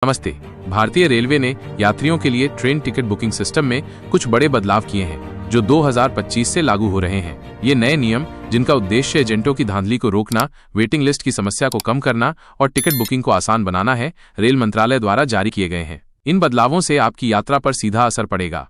नमस्ते। भारतीय रेलवे ने यात्रियों के लिए ट्रेन टिकट बुकिंग सिस्टम में कुछ बड़े बदलाव किए हैं जो 2025 से लागू हो रहे हैं। ये नए नियम, जिनका उद्देश्य एजेंटों की धांधली को रोकना, वेटिंग लिस्ट की समस्या को कम करना और टिकट बुकिंग को आसान बनाना है, रेल मंत्रालय द्वारा जारी किए गए हैं। इन बदलावों से आपकी यात्रा पर सीधा असर पड़ेगा।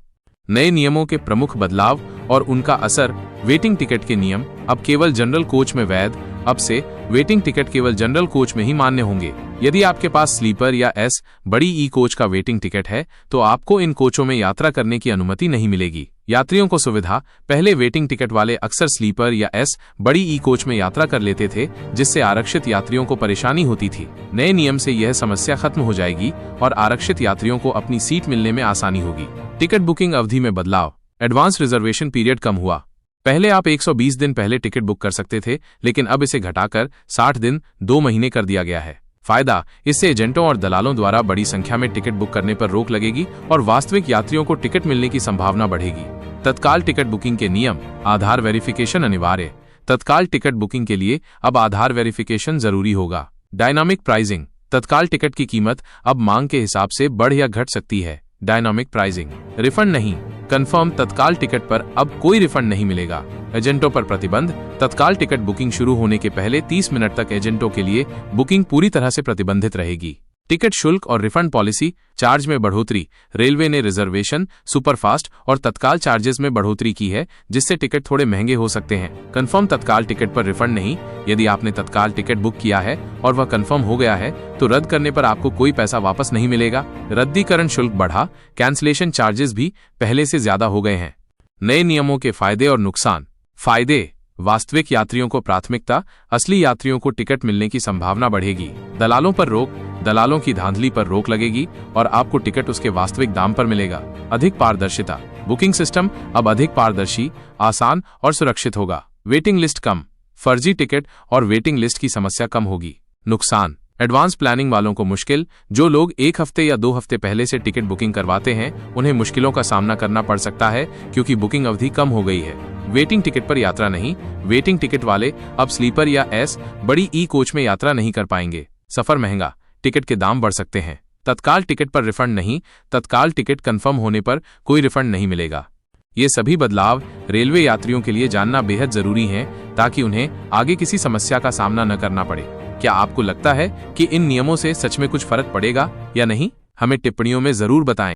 नए नियमों के प्रमुख बदलाव और उनका असर। वेटिंग टिकट के नियम अब केवल जनरल कोच में वैध। अब से वेटिंग टिकट केवल जनरल कोच में ही मान्य होंगे। यदि आपके पास स्लीपर या एस बड़ी ई कोच का वेटिंग टिकट है तो आपको इन कोचों में यात्रा करने की अनुमति नहीं मिलेगी। यात्रियों को सुविधा। पहले वेटिंग टिकट वाले अक्सर स्लीपर या एस बड़ी ई कोच में यात्रा कर लेते थे, जिससे आरक्षित यात्रियों को परेशानी होती थी। नए नियम से यह समस्या खत्म हो जाएगी और आरक्षित यात्रियों को अपनी सीट मिलने में आसानी होगी। टिकट बुकिंग अवधि में बदलाव। एडवांस रिजर्वेशन पीरियड कम हुआ। पहले आप 120 दिन पहले टिकट बुक कर सकते थे, लेकिन अब इसे घटाकर 60 दिन 2 महीने कर दिया गया है। फायदा। इससे एजेंटों और दलालों द्वारा बड़ी संख्या में टिकट बुक करने पर रोक लगेगी और वास्तविक यात्रियों को टिकट मिलने की संभावना बढ़ेगी। तत्काल टिकट बुकिंग के नियम। आधार वेरिफिकेशन अनिवार्य। तत्काल टिकट बुकिंग के लिए अब आधार वेरिफिकेशन जरूरी होगा। Dynamic pricing. तत्काल टिकट की कीमत अब मांग के हिसाब से बढ़ या घट सकती है। Dynamic pricing. रिफंड नहीं। कंफर्म तत्काल टिकट पर अब कोई रिफंड नहीं मिलेगा। एजेंटों पर प्रतिबंध। तत्काल टिकट बुकिंग शुरू होने के पहले 30 मिनट तक एजेंटों के लिए बुकिंग पूरी तरह से प्रतिबंधित रहेगी। टिकट शुल्क और रिफंड पॉलिसी। चार्ज में बढ़ोतरी। रेलवे ने रिजर्वेशन, सुपरफास्ट और तत्काल चार्जेस में बढ़ोतरी की है, जिससे टिकट थोड़े महंगे हो सकते हैं। कंफर्म तत्काल टिकट पर रिफंड नहीं। यदि आपने तत्काल टिकट बुक किया है और वह कंफर्म हो गया है तो रद्द करने पर आपको कोई पैसा वापस नहीं मिलेगा। रद्दीकरण शुल्क बढ़ा। कैंसलेशन चार्जेस भी पहले से ज्यादा हो गए हैं। नए नियमों के फायदे और नुकसान। फायदे। वास्तविक यात्रियों को प्राथमिकता। असली यात्रियों को टिकट मिलने की संभावना बढ़ेगी। दलालों पर रोक। दलालों की धांधली पर रोक लगेगी और आपको टिकट उसके वास्तविक दाम पर मिलेगा। अधिक पारदर्शिता। बुकिंग सिस्टम अब अधिक पारदर्शी, आसान और सुरक्षित होगा। वेटिंग लिस्ट कम। फर्जी टिकट और वेटिंग लिस्ट की समस्या कम होगी। नुकसान। एडवांस प्लानिंग वालों को मुश्किल। जो लोग 1 हफ्ते या 2 हफ्ते पहले से टिकट बुकिंग करवाते हैं उन्हें मुश्किलों का सामना करना पड़ सकता है, क्योंकि बुकिंग अवधि कम हो गई है। वेटिंग टिकट पर यात्रा नहीं। वेटिंग टिकट वाले अब स्लीपर या एस बड़ी ई कोच में यात्रा नहीं कर पाएंगे। सफर महंगा। टिकट के दाम बढ़ सकते हैं। तत्काल टिकट पर रिफंड नहीं। तत्काल टिकट कंफर्म होने पर कोई रिफंड नहीं मिलेगा। ये सभी बदलाव रेलवे यात्रियों के लिए जानना बेहद जरूरी है, ताकि उन्हें आगे किसी समस्या का सामना न करना पड़े। क्या आपको लगता है कि इन नियमों से सच में कुछ फर्क पड़ेगा या नहीं? हमें टिप्पणियों में जरूर बताएं।